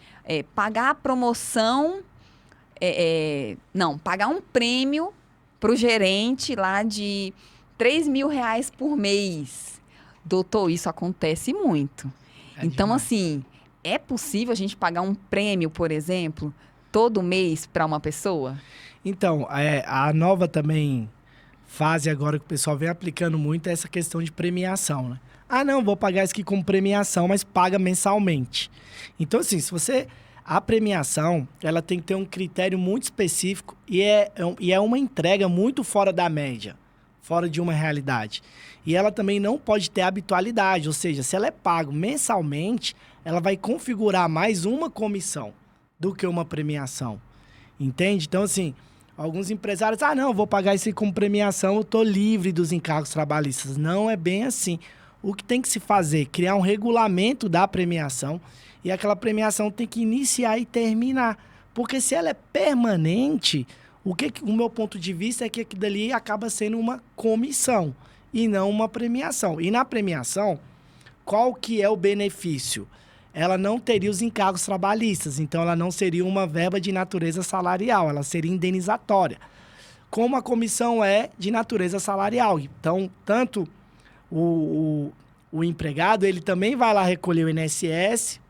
pagar a promoção, pagar um prêmio para o gerente lá de R$3.000 por mês. Doutor, isso acontece muito. Então, demais. assim, é possível a gente pagar um prêmio, por exemplo, todo mês para uma pessoa? Então, a nova também fase agora que o pessoal vem aplicando muito é essa questão de premiação, né? Ah, não, vou pagar isso aqui como premiação, mas paga mensalmente. Então, assim, a premiação, ela tem que ter um critério muito específico e é uma entrega muito fora da média, fora de uma realidade. E ela também não pode ter habitualidade, ou seja, se ela é pago mensalmente, ela vai configurar mais uma comissão do que uma premiação. Entende? Então, assim, alguns empresários, não, vou pagar isso aí como premiação, eu estou livre dos encargos trabalhistas. Não é bem assim. O que tem que se fazer? Criar um regulamento da premiação e aquela premiação tem que iniciar e terminar. Porque se ela é permanente, o meu ponto de vista é que aquilo dali acaba sendo uma comissão e não uma premiação. E na premiação, qual que é o benefício? Ela não teria os encargos trabalhistas, então ela não seria uma verba de natureza salarial, ela seria indenizatória. Como a comissão é de natureza salarial. Então, tanto o empregado, ele também vai lá recolher o INSS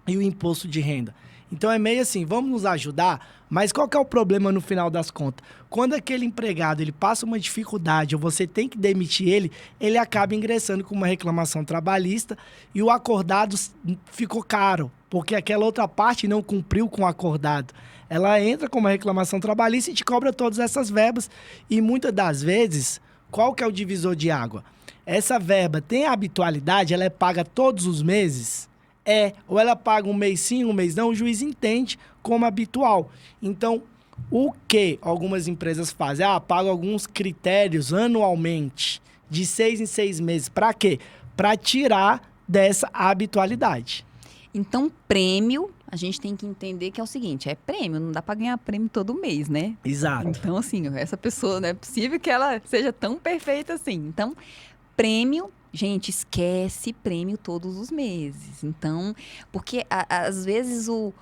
e o imposto de renda. Então é meio assim, vamos nos ajudar, mas qual que é o problema no final das contas? Quando aquele empregado ele passa uma dificuldade ou você tem que demitir ele acaba ingressando com uma reclamação trabalhista e o acordado ficou caro, porque aquela outra parte não cumpriu com o acordado. Ela entra com uma reclamação trabalhista e te cobra todas essas verbas e muitas das vezes, qual que é o divisor de água? Essa verba tem a habitualidade, ela é paga todos os meses? Ou ela paga um mês sim, um mês não, o juiz entende como habitual. Então, o que algumas empresas fazem? Pagam alguns critérios anualmente, de 6 em 6 meses. Para quê? Para tirar dessa habitualidade. Então, prêmio, a gente tem que entender que é o seguinte, é prêmio, não dá para ganhar prêmio todo mês, né? Exato. Então, assim, essa pessoa, não é possível que ela seja tão perfeita assim. Então, prêmio... Gente, esquece prêmio todos os meses. Então, porque às vezes o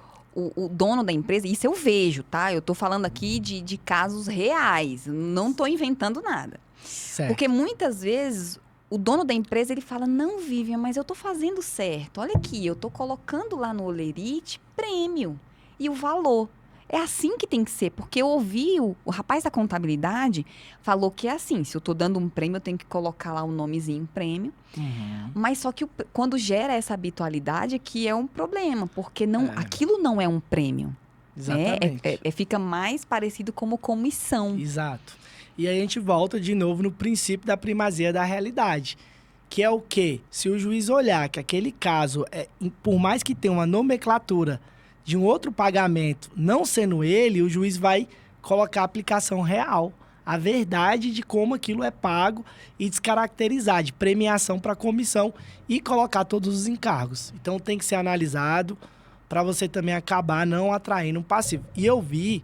dono da empresa, isso eu vejo, tá? Eu tô falando aqui de casos reais, não tô inventando nada. Certo. Porque muitas vezes o dono da empresa, ele fala, não, Vivian, mas eu tô fazendo certo. Olha aqui, eu tô colocando lá no Olerite prêmio e o valor. É assim que tem que ser, porque eu ouvi o rapaz da contabilidade falou que é assim, se eu tô dando um prêmio, eu tenho que colocar lá o nomezinho prêmio. Uhum. Mas só que quando gera essa habitualidade é que é um problema, porque aquilo não é um prêmio. Exatamente. Fica mais parecido como comissão. Exato. E aí a gente volta de novo no princípio da primazia da realidade. Que é o quê? Se o juiz olhar que aquele caso, por mais que tenha uma nomenclatura de um outro pagamento, não sendo ele, o juiz vai colocar a aplicação real, a verdade de como aquilo é pago e descaracterizar de premiação para comissão e colocar todos os encargos. Então tem que ser analisado para você também acabar não atraindo um passivo. E eu vi,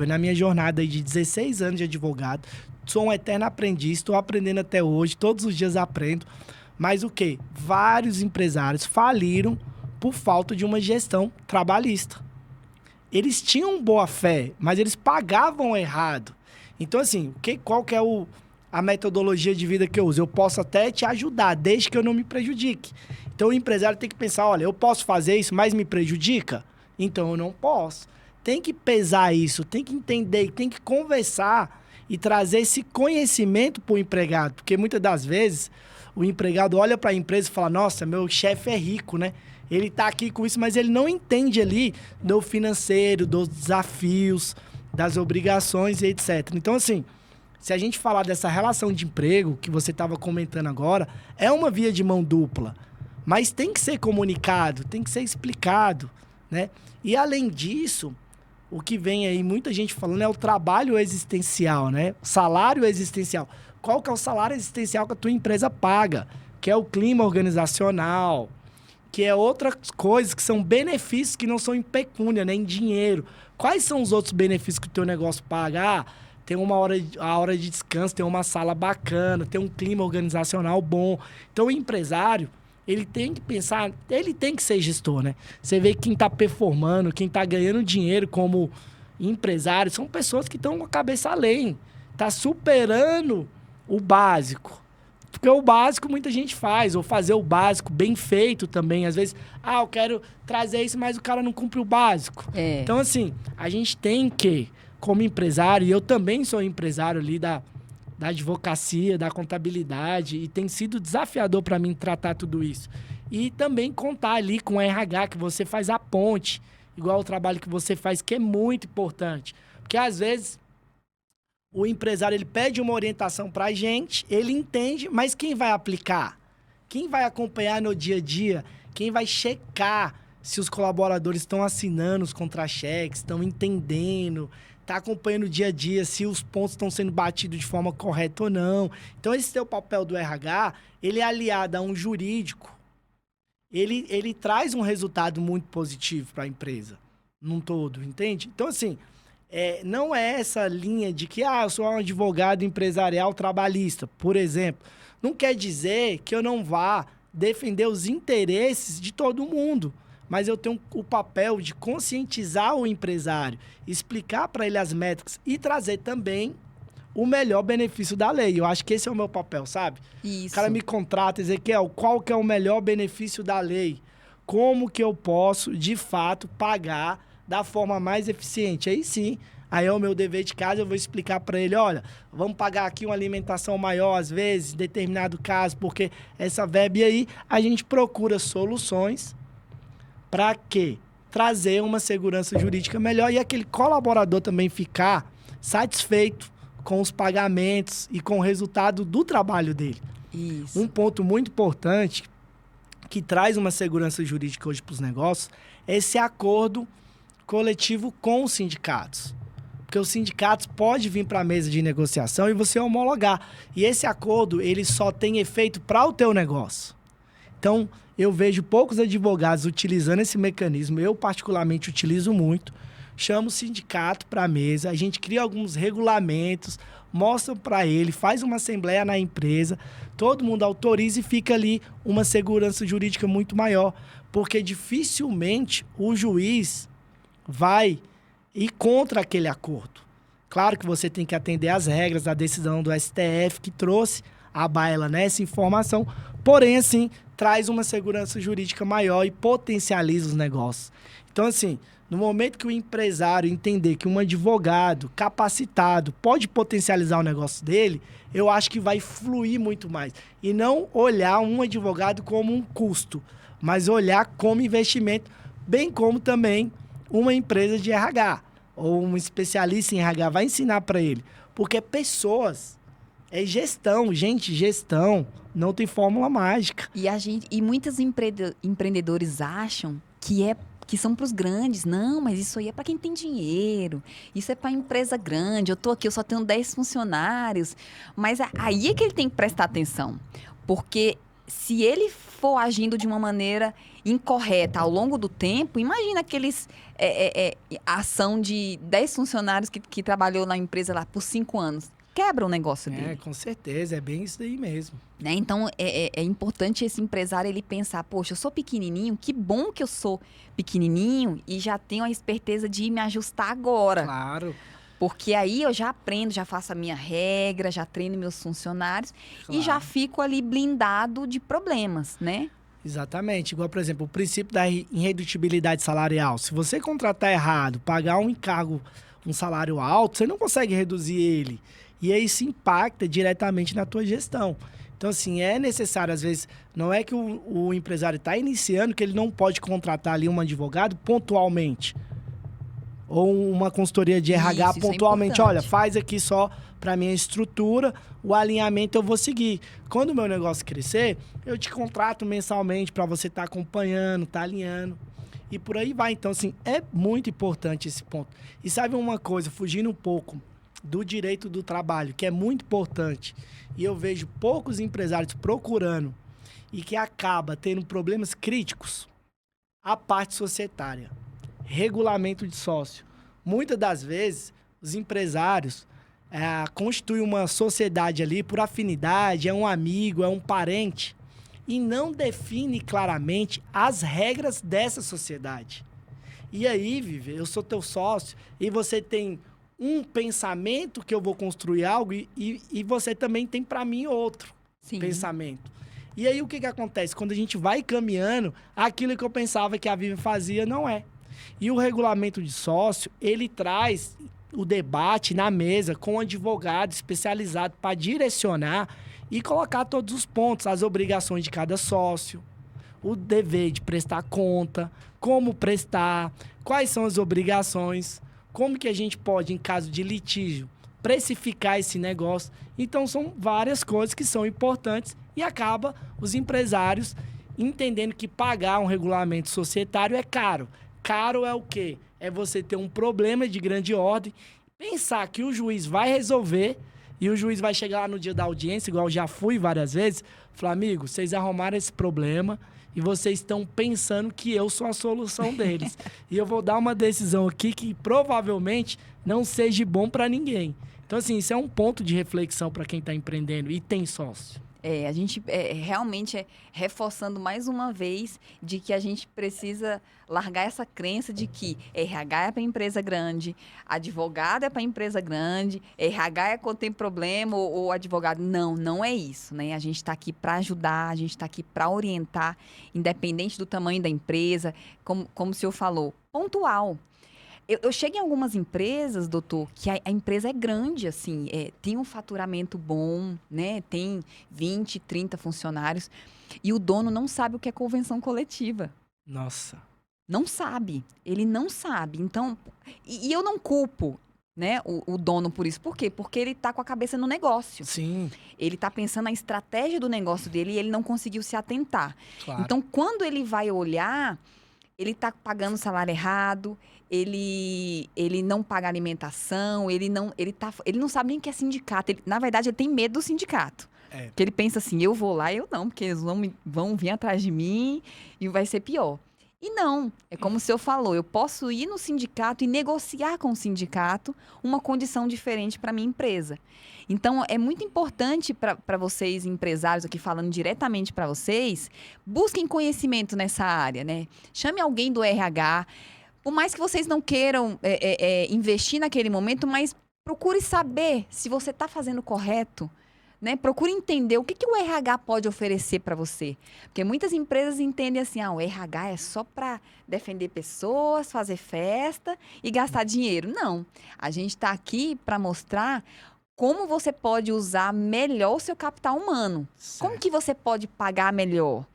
na minha jornada aí de 16 anos de advogado, sou um eterno aprendiz, estou aprendendo até hoje, todos os dias aprendo, mas o quê? Vários empresários faliram por falta de uma gestão trabalhista. Eles tinham boa fé, mas eles pagavam errado. Então, assim, qual que é a metodologia de vida que eu uso? Eu posso até te ajudar, desde que eu não me prejudique. Então, o empresário tem que pensar, olha, eu posso fazer isso, mas me prejudica? Então, eu não posso. Tem que pesar isso, tem que entender, tem que conversar e trazer esse conhecimento para o empregado. Porque, muitas das vezes, o empregado olha para a empresa e fala, nossa, meu chefe é rico, né? Ele está aqui com isso, mas ele não entende ali do financeiro, dos desafios, das obrigações e etc. Então, assim, se a gente falar dessa relação de emprego que você estava comentando agora, é uma via de mão dupla. Mas tem que ser comunicado, tem que ser explicado, né? E, além disso, o que vem aí, muita gente falando, é o trabalho existencial, né? O salário existencial. Qual que é o salário existencial que a tua empresa paga? Que é o clima organizacional, que é outras coisas que são benefícios que não são em pecúnia, né? Em dinheiro. Quais são os outros benefícios que o teu negócio paga? Ah, tem a hora de descanso, tem uma sala bacana, tem um clima organizacional bom. Então, o empresário, ele tem que pensar, ele tem que ser gestor, né? Você vê que quem está performando, quem está ganhando dinheiro como empresário, são pessoas que estão com a cabeça além. Está superando o básico. Porque o básico muita gente faz, ou fazer o básico bem feito também. Às vezes, eu quero trazer isso, mas o cara não cumpre o básico. É. Então, assim, a gente tem que, como empresário, e eu também sou empresário ali da advocacia, da contabilidade, e tem sido desafiador para mim tratar tudo isso. E também contar ali com o RH, que você faz a ponte, igual o trabalho que você faz, que é muito importante. Porque, às vezes, o empresário, ele pede uma orientação para a gente, ele entende, mas quem vai aplicar? Quem vai acompanhar no dia a dia? Quem vai checar se os colaboradores estão assinando os contra-cheques, estão entendendo, está acompanhando o dia a dia, se os pontos estão sendo batidos de forma correta ou não. Então, esse é o papel do RH, ele é aliado a um jurídico, ele traz um resultado muito positivo para a empresa, num todo, entende? Então, assim, não é essa linha de que, eu sou um advogado empresarial trabalhista, por exemplo. Não quer dizer que eu não vá defender os interesses de todo mundo, mas eu tenho o papel de conscientizar o empresário, explicar para ele as métricas e trazer também o melhor benefício da lei. Eu acho que esse é o meu papel, sabe? Isso. O cara me contrata, Ezequiel, qual que é o melhor benefício da lei? Como que eu posso, de fato, pagar da forma mais eficiente? Aí sim, aí é o meu dever de casa, eu vou explicar para ele, olha, vamos pagar aqui uma alimentação maior, às vezes, em determinado caso, porque essa verba, e aí a gente procura soluções para quê? Trazer uma segurança jurídica melhor e aquele colaborador também ficar satisfeito com os pagamentos e com o resultado do trabalho dele. Isso. Um ponto muito importante que traz uma segurança jurídica hoje para os negócios é esse acordo coletivo com os sindicatos. Porque os sindicatos podem vir para a mesa de negociação e você homologar. E esse acordo, ele só tem efeito para o teu negócio. Então, eu vejo poucos advogados utilizando esse mecanismo. Eu, particularmente, utilizo muito. Chamo o sindicato para a mesa, a gente cria alguns regulamentos, mostra para ele, faz uma assembleia na empresa, todo mundo autoriza e fica ali uma segurança jurídica muito maior. Porque dificilmente o juiz vai ir contra aquele acordo. Claro que você tem que atender às regras da decisão do STF que trouxe à baila, né, essa informação, porém, assim, traz uma segurança jurídica maior e potencializa os negócios. Então, assim, no momento que o empresário entender que um advogado capacitado pode potencializar o negócio dele, eu acho que vai fluir muito mais. E não olhar um advogado como um custo, mas olhar como investimento, bem como também uma empresa de RH ou um especialista em RH vai ensinar para ele. Porque pessoas, é gestão, gente, gestão não tem fórmula mágica. E muitos empreendedores acham que são para os grandes. Não, mas isso aí é para quem tem dinheiro. Isso é para empresa grande. Eu tô aqui, eu só tenho 10 funcionários. Mas aí é que ele tem que prestar atenção. Porque se ele for agindo de uma maneira incorreta ao longo do tempo, imagina aqueles ação de 10 funcionários que trabalhou na empresa lá por 5 anos. Quebra o negócio dele. Com certeza, é bem isso daí mesmo. Né? Então, é importante esse empresário ele pensar, poxa, eu sou pequenininho, que bom que eu sou pequenininho e já tenho a esperteza de me ajustar agora. Claro. Porque aí eu já aprendo, já faço a minha regra, já treino meus funcionários e Claro. já fico ali blindado de problemas, né? Exatamente. Igual, por exemplo, o princípio da irredutibilidade salarial. Se você contratar errado, pagar um encargo, um salário alto, você não consegue reduzir ele. E aí isso impacta diretamente na tua gestão. Então, assim, é necessário, às vezes, não é que o empresário está iniciando que ele não pode contratar ali um advogado pontualmente. Ou uma consultoria de RH Isso é pontualmente. importante. Olha, faz aqui só para minha estrutura, o alinhamento eu vou seguir. Quando o meu negócio crescer, eu te contrato mensalmente para você estar acompanhando, estar alinhando. E por aí vai. Então, assim, é muito importante esse ponto. E sabe uma coisa, fugindo um pouco do direito do trabalho, que é muito importante, e eu vejo poucos empresários procurando e que acaba tendo problemas críticos, a parte societária. Regulamento de sócio. Muitas das vezes, os empresários constituem uma sociedade ali por afinidade, é um amigo, é um parente, e não define claramente as regras dessa sociedade. E aí, Vivi, eu sou teu sócio e você tem um pensamento que eu vou construir algo e você também tem para mim outro pensamento. E aí, o que acontece? Quando a gente vai caminhando, aquilo que eu pensava que a Vivi fazia não é. E o regulamento de sócio, ele traz o debate na mesa com um advogado especializado para direcionar e colocar todos os pontos, as obrigações de cada sócio, o dever de prestar conta, como prestar, quais são as obrigações, como que a gente pode, em caso de litígio, precificar esse negócio. Então, são várias coisas que são importantes e acaba os empresários entendendo que pagar um regulamento societário é caro. Caro é o quê? É você ter um problema de grande ordem, pensar que o juiz vai resolver e o juiz vai chegar lá no dia da audiência, igual eu já fui várias vezes, falar, amigo, vocês arrumaram esse problema e vocês estão pensando que eu sou a solução deles. E eu vou dar uma decisão aqui que provavelmente não seja bom para ninguém. Então, assim, isso é um ponto de reflexão para quem está empreendendo e tem sócio. A gente realmente reforçando mais uma vez de que a gente precisa largar essa crença de que RH é para empresa grande, advogado é para empresa grande, RH é quando tem problema ou advogado. Não é isso, né? A gente está aqui para ajudar, a gente está aqui para orientar, independente do tamanho da empresa, como o senhor falou, pontual. Eu chego em algumas empresas, doutor, que a empresa é grande, assim, tem um faturamento bom, né? Tem 20, 30 funcionários e o dono não sabe o que é convenção coletiva. Nossa. Não sabe. Ele não sabe. Então, e eu não culpo, né, o dono por isso. Por quê? Porque ele tá com a cabeça no negócio. Sim. Ele tá pensando na estratégia do negócio dele e ele não conseguiu se atentar. Claro. Então, quando ele vai olhar, ele tá pagando salário errado, ele não paga alimentação, ele não sabe nem o que é sindicato. Na verdade, ele tem medo do sindicato. Porque ele pensa assim, eu vou lá, eu não, porque eles vão vir atrás de mim e vai ser pior. E não, é como o senhor falou, eu posso ir no sindicato e negociar com o sindicato uma condição diferente para minha empresa. Então, é muito importante para vocês, empresários, aqui falando diretamente para vocês, busquem conhecimento nessa área, né? Chame alguém do RH, por mais que vocês não queiram investir naquele momento, mas procure saber se você está fazendo correto, né? Procure entender o que o RH pode oferecer para você. Porque muitas empresas entendem assim, o RH é só para defender pessoas, fazer festa e gastar dinheiro. Não, a gente está aqui para mostrar como você pode usar melhor o seu capital humano. Certo. Como que você pode pagar melhor?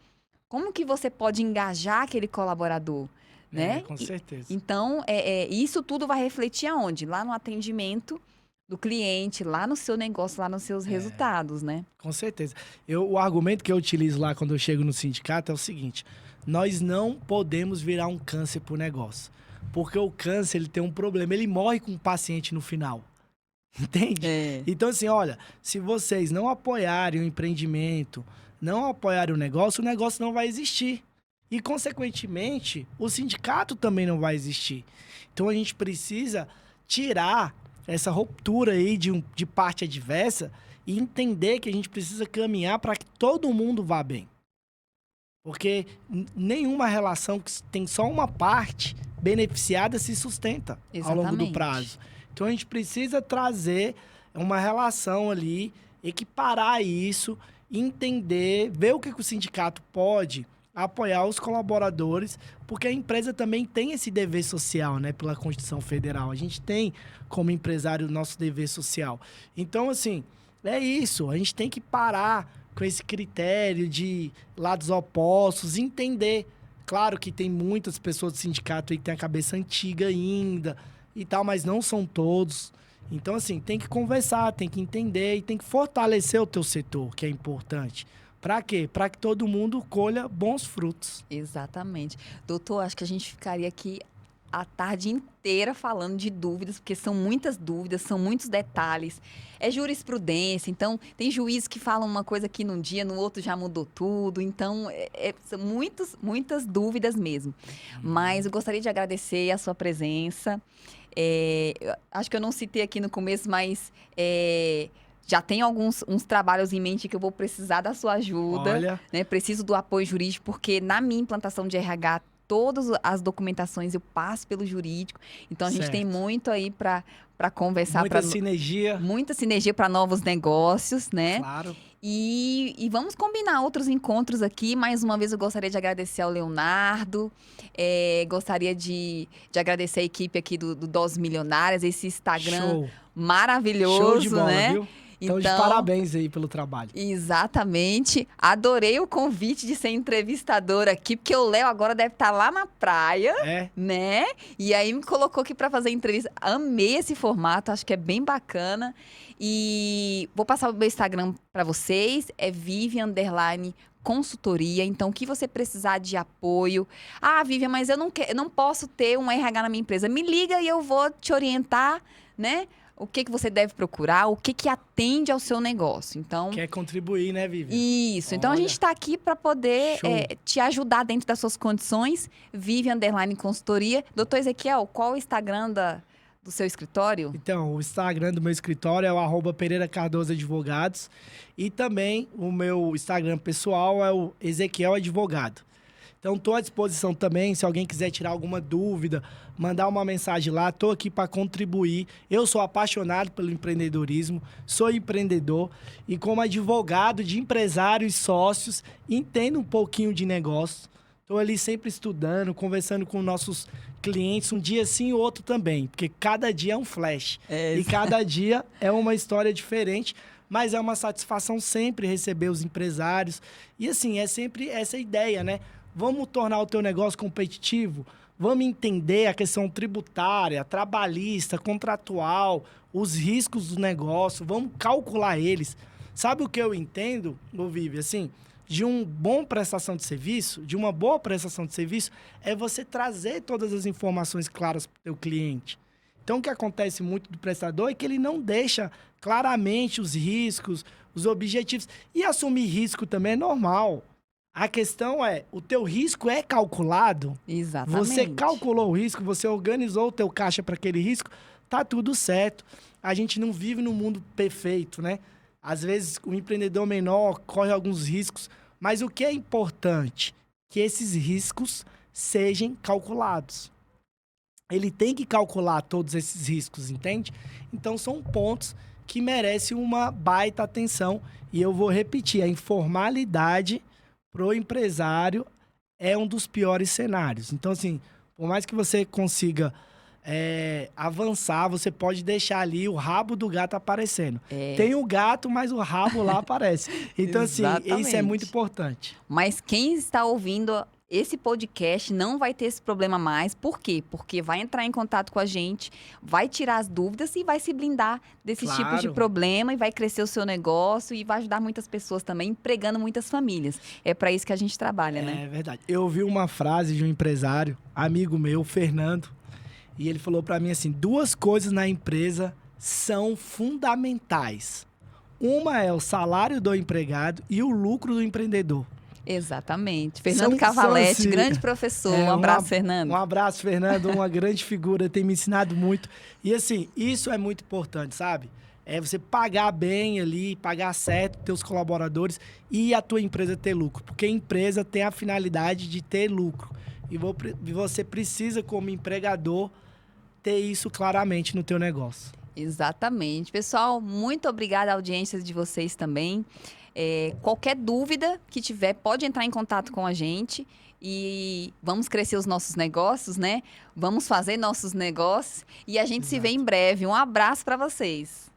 Como que você pode engajar aquele colaborador? Né? Com certeza. Então, isso tudo vai refletir aonde? Lá no atendimento do cliente, lá no seu negócio, lá nos seus resultados, né? Com certeza. O argumento que eu utilizo lá quando eu chego no sindicato é o seguinte: nós não podemos virar um câncer pro negócio. Porque o câncer, ele tem um problema, ele morre com o paciente no final. Entende? Então, assim, olha, se vocês não apoiarem o empreendimento, não apoiarem o negócio não vai existir. E, consequentemente, o sindicato também não vai existir. Então, a gente precisa tirar essa ruptura aí de parte adversa e entender que a gente precisa caminhar para que todo mundo vá bem. Porque nenhuma relação que tem só uma parte beneficiada se sustenta ao longo do prazo. Então a gente precisa trazer uma relação ali, equiparar isso, entender, ver o que o sindicato pode apoiar os colaboradores, porque a empresa também tem esse dever social, né, pela Constituição Federal. A gente tem, como empresário, o nosso dever social. Então, assim, é isso. A gente tem que parar com esse critério de lados opostos, entender. Claro que tem muitas pessoas do sindicato aí que tem a cabeça antiga ainda e tal, mas não são todos. Então, assim, tem que conversar, tem que entender e tem que fortalecer o teu setor, que é importante. Para quê? Para que todo mundo colha bons frutos. Exatamente. Doutor, acho que a gente ficaria aqui a tarde inteira falando de dúvidas, porque são muitas dúvidas, são muitos detalhes. É jurisprudência, então tem juízes que falam uma coisa aqui num dia, no outro já mudou tudo. Então, são muitas dúvidas mesmo. Mas eu gostaria de agradecer a sua presença. Acho que eu não citei aqui no começo, mas já tenho uns trabalhos em mente que eu vou precisar da sua ajuda. Olha. Né? Preciso do apoio jurídico, porque na minha implantação de RH, todas as documentações eu passo pelo jurídico. Então, a gente tem muito aí para conversar. Muita sinergia para novos negócios, né? Claro. E vamos combinar outros encontros aqui. Mais uma vez, eu gostaria de agradecer ao Leonardo. Gostaria de agradecer a equipe aqui do Doses Milionárias, esse Instagram maravilhoso, Show de bola, né? Viu? Então, de parabéns aí pelo trabalho. Exatamente. Adorei o convite de ser entrevistadora aqui, porque o Léo agora deve estar lá na praia, né? E aí me colocou aqui para fazer entrevista. Amei esse formato, acho que é bem bacana. E vou passar o meu Instagram para vocês, é Vivian_consultoria. Então, o que você precisar de apoio. Ah, Vivian, mas eu não posso ter um RH na minha empresa. Me liga e eu vou te orientar, né? O que você deve procurar, o que atende ao seu negócio. Então, quer contribuir, né, Vivian? Isso. Então, a gente está aqui para poder te ajudar dentro das suas condições. Vivian_consultoria. Doutor Ezequiel, qual o Instagram do seu escritório? Então, o Instagram do meu escritório é o @Pereira Cardoso Advogados. E também o meu Instagram pessoal é o Ezequiel Advogado. Então, estou à disposição também, se alguém quiser tirar alguma dúvida, mandar uma mensagem lá, estou aqui para contribuir. Eu sou apaixonado pelo empreendedorismo, sou empreendedor e como advogado de empresários e sócios, entendo um pouquinho de negócio. Estou ali sempre estudando, conversando com nossos clientes, um dia sim e outro também, porque cada dia é um flash. E cada dia é uma história diferente, mas é uma satisfação sempre receber os empresários. E assim, é sempre essa ideia, né? Vamos tornar o teu negócio competitivo, vamos entender a questão tributária, trabalhista, contratual, os riscos do negócio, vamos calcular eles. Sabe o que eu entendo, Vivi? Assim, de uma boa prestação de serviço, é você trazer todas as informações claras para o teu cliente. Então, o que acontece muito do prestador é que ele não deixa claramente os riscos, os objetivos. E assumir risco também é normal. A questão é, o teu risco é calculado? Exatamente. Você calculou o risco, você organizou o teu caixa para aquele risco, tá tudo certo. A gente não vive num mundo perfeito, né? Às vezes, o empreendedor menor corre alguns riscos, mas o que é importante? Que esses riscos sejam calculados. Ele tem que calcular todos esses riscos, entende? Então, são pontos que merecem uma baita atenção. E eu vou repetir, a informalidade pro empresário é um dos piores cenários. Então, assim, por mais que você consiga avançar, você pode deixar ali o rabo do gato aparecendo. Tem o gato, mas o rabo lá aparece. Então, assim, isso é muito importante. Mas quem está ouvindo esse podcast não vai ter esse problema mais. Por quê? Porque vai entrar em contato com a gente, vai tirar as dúvidas e vai se blindar desses tipos de problema e vai crescer o seu negócio e vai ajudar muitas pessoas também, empregando muitas famílias. É para isso que a gente trabalha, né? É verdade. Eu ouvi uma frase de um empresário, amigo meu, Fernando, e ele falou para mim assim, 2 coisas na empresa são fundamentais. Uma é o salário do empregado e o lucro do empreendedor. Exatamente. Fernando Cavalete, assim, grande professor. Um abraço, Fernando. Um abraço, Fernando. Uma grande figura, tem me ensinado muito. E assim, isso é muito importante, sabe? É você pagar bem ali, pagar certo teus colaboradores e a tua empresa ter lucro. Porque a empresa tem a finalidade de ter lucro. E você precisa, como empregador, ter isso claramente no teu negócio. Exatamente. Pessoal, muito obrigada à audiência de vocês também. Qualquer dúvida que tiver, pode entrar em contato com a gente e vamos crescer os nossos negócios, né? Vamos fazer nossos negócios e a gente se vê em breve. Um abraço para vocês.